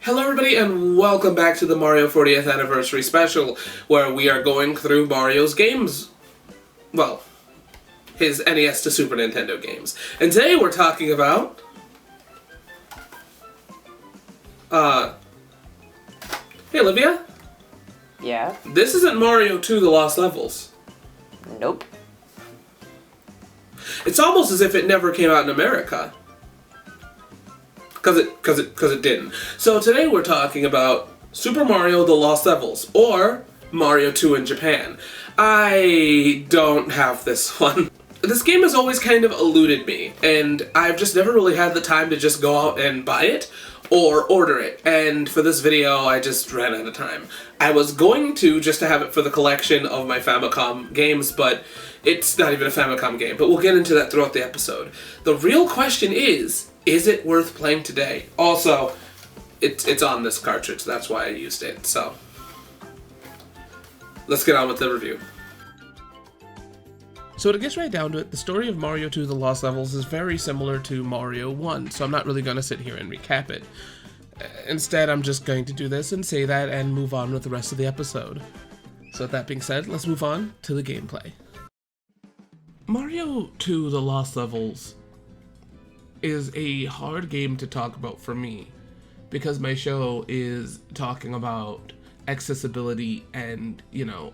Hello everybody and welcome back to the Mario 40th Anniversary Special, where we are going through Mario's games. Well, his NES to Super Nintendo games. And today we're talking about... Hey Olivia? Yeah? This isn't Mario 2 The Lost Levels. Nope. It's almost as if it never came out in America. Cause it didn't. So today we're talking about Super Mario The Lost Levels, or Mario 2 in Japan. I don't have this one. This game has always kind of eluded me, and I've just never really had the time to just go out and buy it or order it. And for this video, I just ran out of time. I was going to just to have it for the collection of my Famicom games, but it's not even a Famicom game. But we'll get into that throughout the episode. The real question is it worth playing today? Also, it's on this cartridge, that's why I used it, so let's get on with the review. So to get right down to it, the story of Mario 2 The Lost Levels is very similar to Mario 1, so I'm not really going to sit here and recap it. Instead, I'm just going to do this and say that and move on with the rest of the episode. So with that being said, let's move on to the gameplay. Mario 2 The Lost Levels is a hard game to talk about for me, because my show is talking about accessibility and,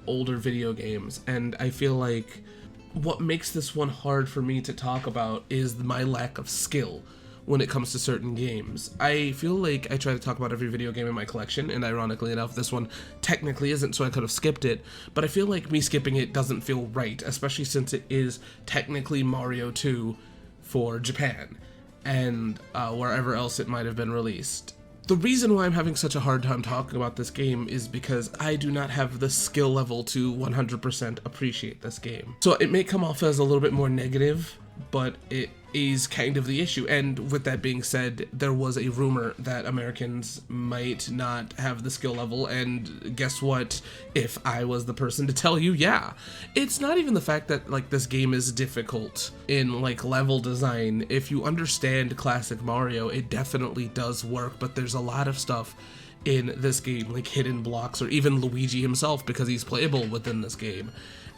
older video games, and I feel like what makes this one hard for me to talk about is my lack of skill when it comes to certain games. I feel like I try to talk about every video game in my collection, and ironically enough, this one technically isn't, so I could have skipped it, but I feel like me skipping it doesn't feel right, especially since it is technically Mario 2 for Japan, and wherever else it might have been released. The reason why I'm having such a hard time talking about this game is because I do not have the skill level to 100% appreciate this game. So it may come off as a little bit more negative, but it is kind of the issue. And with that being said, there was a rumor that Americans might not have the skill level, and guess what? If I was the person to tell you, yeah. It's not even the fact that this game is difficult in level design. If you understand classic Mario, it definitely does work, but there's a lot of stuff in this game, like hidden blocks, or even Luigi himself, because he's playable within this game,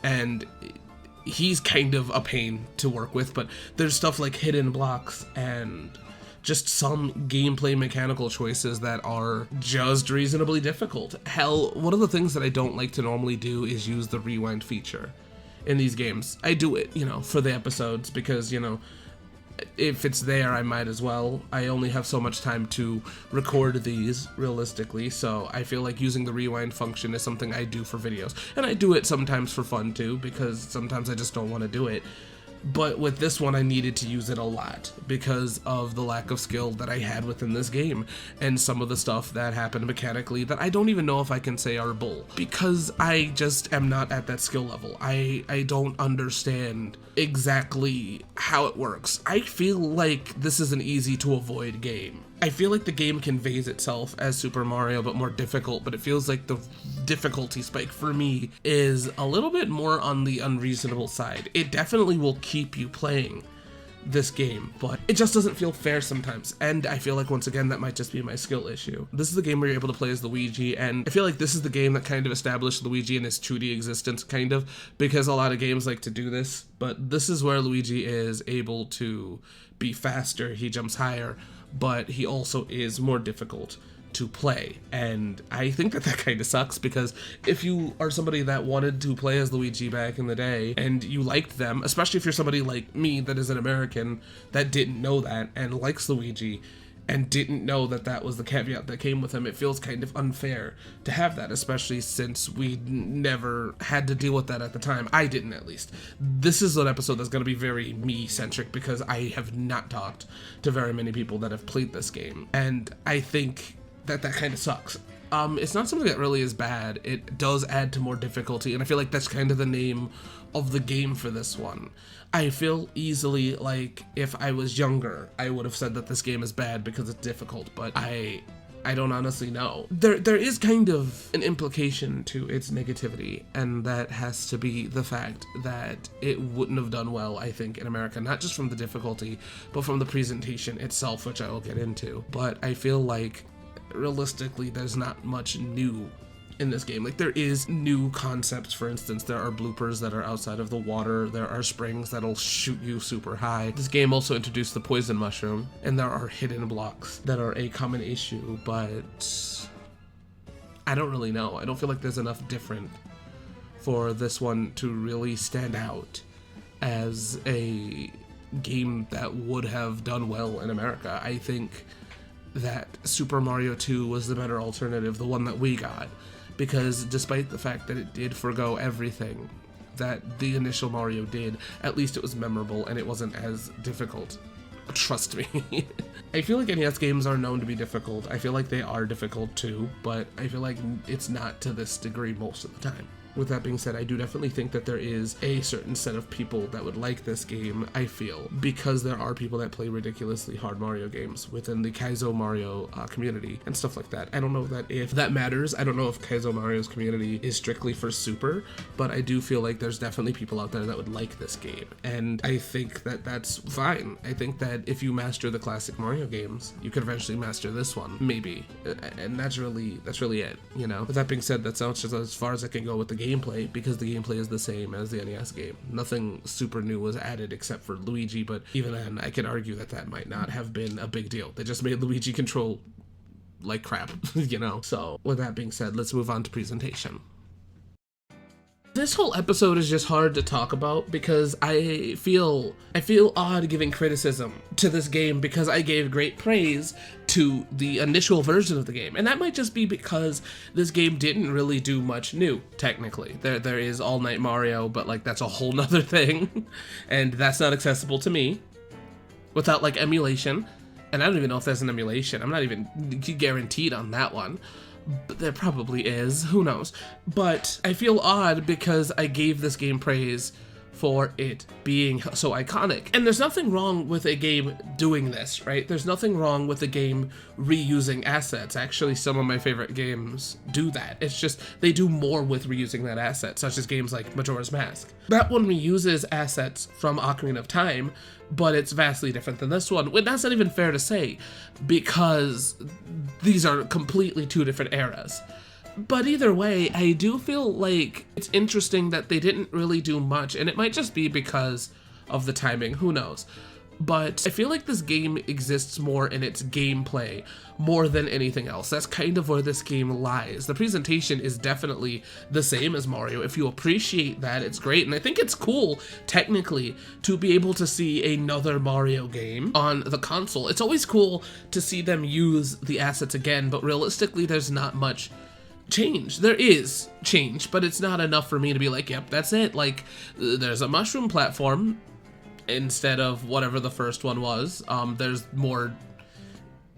and he's kind of a pain to work with, but there's stuff like hidden blocks and just some gameplay mechanical choices that are just reasonably difficult. Hell, one of the things that I don't like to normally do is use the rewind feature in these games. I do it, for the episodes, because, if it's there, I might as well. I only have so much time to record these, realistically, so I feel like using the rewind function is something I do for videos. And I do it sometimes for fun, too, because sometimes I just don't want to do it. But with this one, I needed to use it a lot because of the lack of skill that I had within this game, and some of the stuff that happened mechanically that I don't even know if I can say are bull, because I just am not at that skill level. I don't understand exactly how it works. I feel like this is an easy to avoid game. I feel like the game conveys itself as Super Mario, but more difficult, but it feels like the difficulty spike for me is a little bit more on the unreasonable side. It definitely will keep you playing this game, but it just doesn't feel fair sometimes, and I feel like, once again, that might just be my skill issue. This is the game where you're able to play as Luigi, and I feel like this is the game that kind of established Luigi in his 2D existence, kind of, because a lot of games like to do this, but this is where Luigi is able to be faster, he jumps higher, but he also is more difficult to play, and I think that kind of sucks, because if you are somebody that wanted to play as Luigi back in the day and you liked them, especially if you're somebody like me that is an American that didn't know that and likes Luigi and didn't know that that was the caveat that came with him, it feels kind of unfair to have that, especially since we never had to deal with that at the time. I didn't, at least. This is an episode that's going to be very me-centric, because I have not talked to very many people that have played this game, and I think that kind of sucks. It's not something that really is bad. It does add to more difficulty, and I feel like that's kind of the name of the game for this one. I feel easily like if I was younger, I would have said that this game is bad because it's difficult, but I don't honestly know. There is kind of an implication to its negativity, and that has to be the fact that it wouldn't have done well, I think, in America, not just from the difficulty, but from the presentation itself, which I will get into. But I feel like realistically, there's not much new in this game. Like, there is new concepts. For instance, there are bloopers that are outside of the water. There are springs that'll shoot you super high. This game also introduced the poison mushroom, and there are hidden blocks that are a common issue, but I don't really know. I don't feel like there's enough different for this one to really stand out as a game that would have done well in America. I think that Super Mario 2 was the better alternative, the one that we got, because despite the fact that it did forgo everything that the initial Mario did, at least it was memorable and it wasn't as difficult. Trust me. I feel like NES games are known to be difficult. I feel like they are difficult too, but I feel like it's not to this degree most of the time. With that being said, I do definitely think that there is a certain set of people that would like this game, I feel, because there are people that play ridiculously hard Mario games within the Kaizo Mario community and stuff like that. I don't know that if that matters. I don't know if Kaizo Mario's community is strictly for Super, but I do feel like there's definitely people out there that would like this game, and I think that that's fine. I think that if you master the classic Mario games, you could eventually master this one, maybe, and that's really it, you know? With that being said, that's just as far as I can go with the gameplay, because the gameplay is the same as the NES game. Nothing super new was added except for Luigi, but even then I could argue that that might not have been a big deal. They just made Luigi control like crap, you know? So with that being said, let's move on to presentation. This whole episode is just hard to talk about because I feel odd giving criticism to this game because I gave great praise to the initial version of the game. And that might just be because this game didn't really do much new, technically. There is All Night Mario, but like that's a whole nother thing. And that's not accessible to me without like emulation. And I don't even know if there's an emulation. I'm not even guaranteed on that one. But there probably is, who knows. But I feel odd because I gave this game praise for it being so iconic. And there's nothing wrong with a game doing this, right? There's nothing wrong with a game reusing assets. Actually, some of my favorite games do that. It's just they do more with reusing that asset, such as games like Majora's Mask. That one reuses assets from Ocarina of Time, but it's vastly different than this one. Well, that's not even fair to say, because these are completely two different eras. But either way, I do feel like it's interesting that they didn't really do much, and it might just be because of the timing, who knows. But I feel like this game exists more in its gameplay more than anything else. That's kind of where this game lies. The presentation is definitely the same as Mario. If you appreciate that, it's great. And I think it's cool, technically, to be able to see another Mario game on the console. It's always cool to see them use the assets again, but realistically, there's not much change. There is change, but it's not enough for me to be like, yep, that's it. Like, there's a mushroom platform instead of whatever the first one was. There's more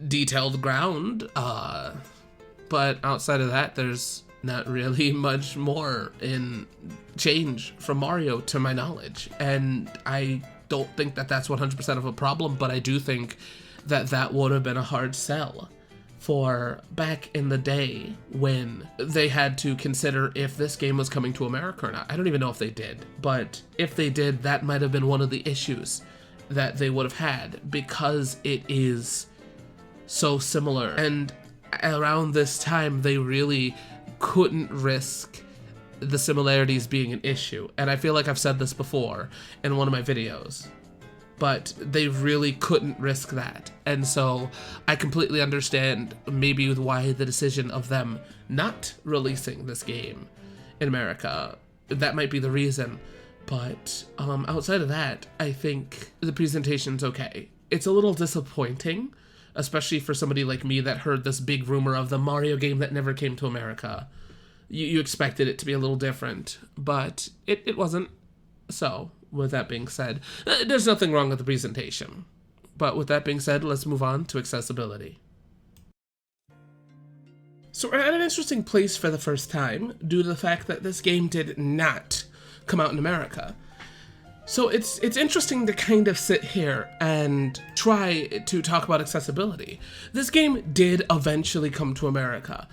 detailed ground, but outside of that, there's not really much more in change from Mario to my knowledge. And I don't think that that's 100% of a problem, but I do think that that would have been a hard sell for back in the day when they had to consider if this game was coming to America or not. I don't even know if they did, but if they did, that might have been one of the issues that they would have had, because it is so similar. And around this time, they really couldn't risk the similarities being an issue. And I feel like I've said this before in one of my videos, but they really couldn't risk that. And so I completely understand maybe why the decision of them not releasing this game in America, that might be the reason. But outside of that, I think the presentation's okay. It's a little disappointing, especially for somebody like me that heard this big rumor of the Mario game that never came to America. You expected it to be a little different, but it wasn't. So with that being said, there's nothing wrong with the presentation. But with that being said, let's move on to accessibility. So we're at an interesting place for the first time due to the fact that this game did not come out in America. So it's interesting to kind of sit here and try to talk about accessibility. This game did eventually come to America,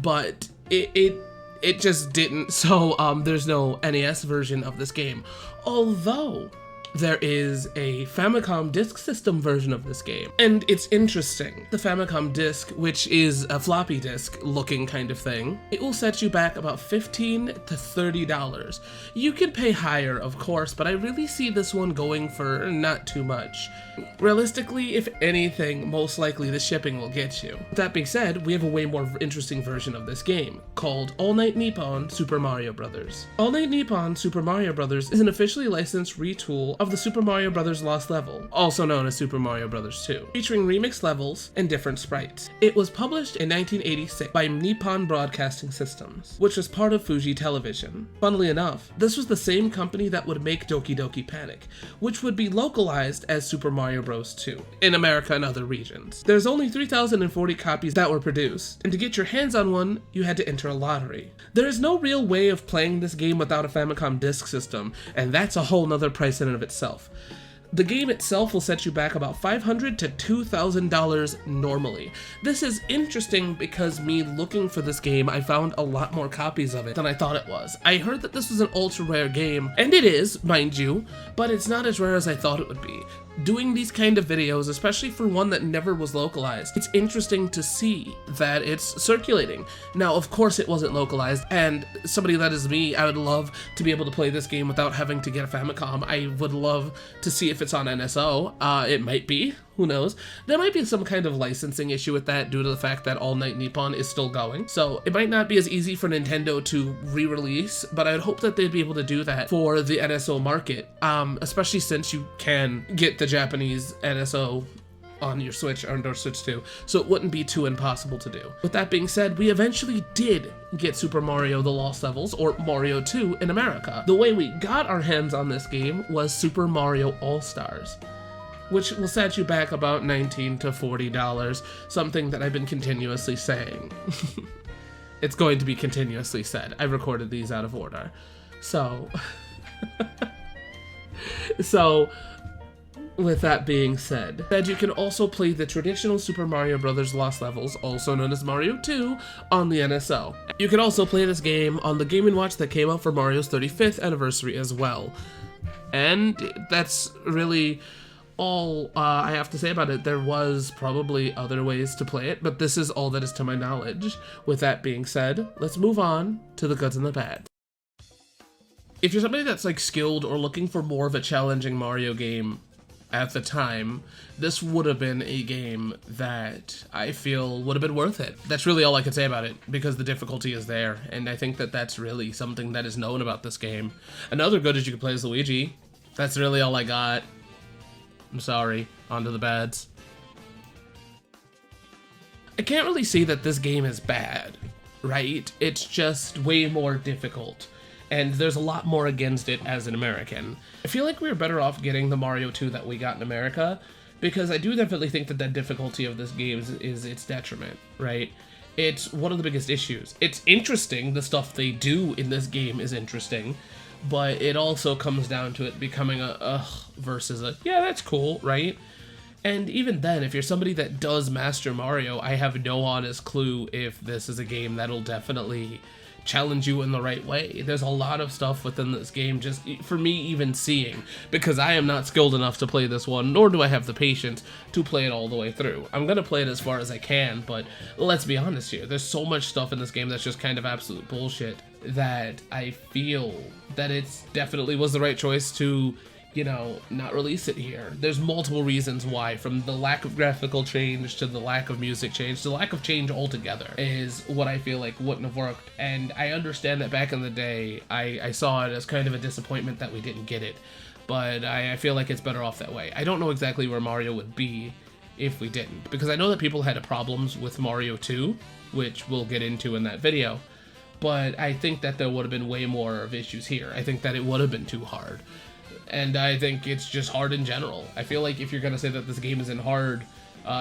but it just didn't. So there's no NES version of this game. Although there is a Famicom Disk System version of this game. And it's interesting. The Famicom Disk, which is a floppy disk looking kind of thing, it will set you back about $15 to $30. You could pay higher, of course, but I really see this one going for not too much. Realistically, if anything, most likely the shipping will get you. That being said, we have a way more interesting version of this game, called All Night Nippon Super Mario Bros. All Night Nippon Super Mario Bros. Is an officially licensed retool of the Super Mario Bros. Lost Level, also known as Super Mario Bros. 2, featuring remixed levels and different sprites. It was published in 1986 by Nippon Broadcasting Systems, which was part of Fuji Television. Funnily enough, this was the same company that would make Doki Doki Panic, which would be localized as Super Mario Bros. 2 in America and other regions. There's only 3,040 copies that were produced, and to get your hands on one, you had to enter a lottery. There is no real way of playing this game without a Famicom Disk System, and that's a whole nother price in and of itself. The game itself will set you back about $500 to $2,000 normally. This is interesting because me looking for this game, I found a lot more copies of it than I thought it was. I heard that this was an ultra rare game, and it is, mind you, but it's not as rare as I thought it would be. Doing these kind of videos, especially for one that never was localized, it's interesting to see that it's circulating. Now, of course it wasn't localized, and somebody that is me, I would love to be able to play this game without having to get a Famicom. I would love to see if it's on NSO. It might be. Who knows? There might be some kind of licensing issue with that due to the fact that All Night Nippon is still going. So it might not be as easy for Nintendo to re-release, but I'd hope that they'd be able to do that for the NSO market, especially since you can get the Japanese NSO on your Switch or Switch 2, so it wouldn't be too impossible to do. With that being said, we eventually did get Super Mario The Lost Levels, or Mario 2, in America. The way we got our hands on this game was Super Mario All-Stars, which will set you back about $19 to $40, something that I've been continuously saying. It's going to be continuously said. I recorded these out of order. So, with that being said, you can also play the traditional Super Mario Bros. Lost Levels, also known as Mario 2, on the NSO. You can also play this game on the Game & Watch that came out for Mario's 35th anniversary as well. And that's really all I have to say about it. There was probably other ways to play it, but this is all that is to my knowledge. With that being said, let's move on to the goods and the bad. If you're somebody that's like skilled or looking for more of a challenging Mario game at the time, this would have been a game that I feel would have been worth it. That's really all I can say about it, because the difficulty is there, and I think that that's really something that is known about this game. Another good is you can play as Luigi. That's really all I got. I'm sorry, on to the bads. I can't really say that this game is bad, right? It's just way more difficult, and there's a lot more against it as an American. I feel like we were better off getting the Mario 2 that we got in America, because I do definitely think that the difficulty of this game is its detriment, right? It's one of the biggest issues. It's interesting, the stuff they do in this game is interesting, but it also comes down to it becoming a ugh versus a yeah, that's cool, right? And even then, if you're somebody that does master Mario, I have no honest clue if this is a game that'll definitely challenge you in the right way. There's a lot of stuff within this game, just for me even seeing, because I am not skilled enough to play this one, nor do I have the patience to play it all the way through. I'm gonna play it as far as I can, but let's be honest here, there's so much stuff in this game that's just kind of absolute bullshit that I feel that it's definitely was the right choice to, you know, not release it here. There's multiple reasons why, from the lack of graphical change to the lack of music change to the lack of change altogether, is what I feel like wouldn't have worked. And I understand that back in the day, I saw it as kind of a disappointment that we didn't get it, but I feel like it's better off that way. I don't know exactly where Mario would be if we didn't, because I know that people had problems with Mario 2, which we'll get into in that video, but I think that there would have been way more of issues here. I think that it would have been too hard. And I think it's just hard in general. I feel like if you're gonna say that this game isn't hard,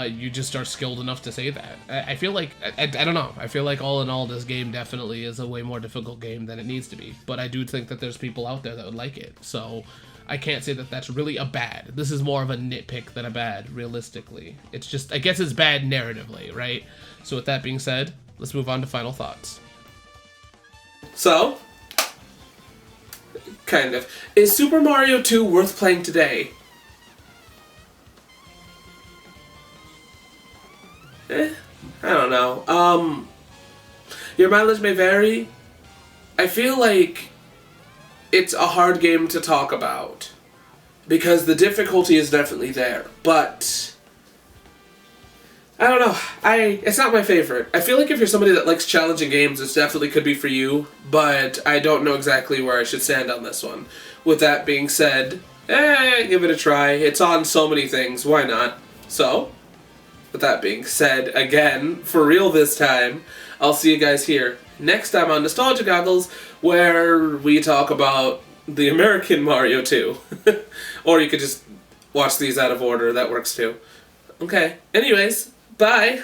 you just are skilled enough to say that. I feel like, I don't know, I feel like all in all this game definitely is a way more difficult game than it needs to be. But I do think that there's people out there that would like it, so I can't say that that's really a bad. This is more of a nitpick than a bad, realistically. It's just, I guess it's bad narratively, right? So with that being said, let's move on to final thoughts. So, kind of. Is Super Mario 2 worth playing today? I don't know. Your mileage may vary. I feel like it's a hard game to talk about because the difficulty is definitely there, but I don't know. It's not my favorite. I feel like if you're somebody that likes challenging games, this definitely could be for you, but I don't know exactly where I should stand on this one. With that being said, give it a try. It's on so many things. Why not? So, with that being said, again, for real this time, I'll see you guys here next time on Nostalgia Goggles, where we talk about the American Mario 2. Or you could just watch these out of order, that works too. Okay, anyways, bye!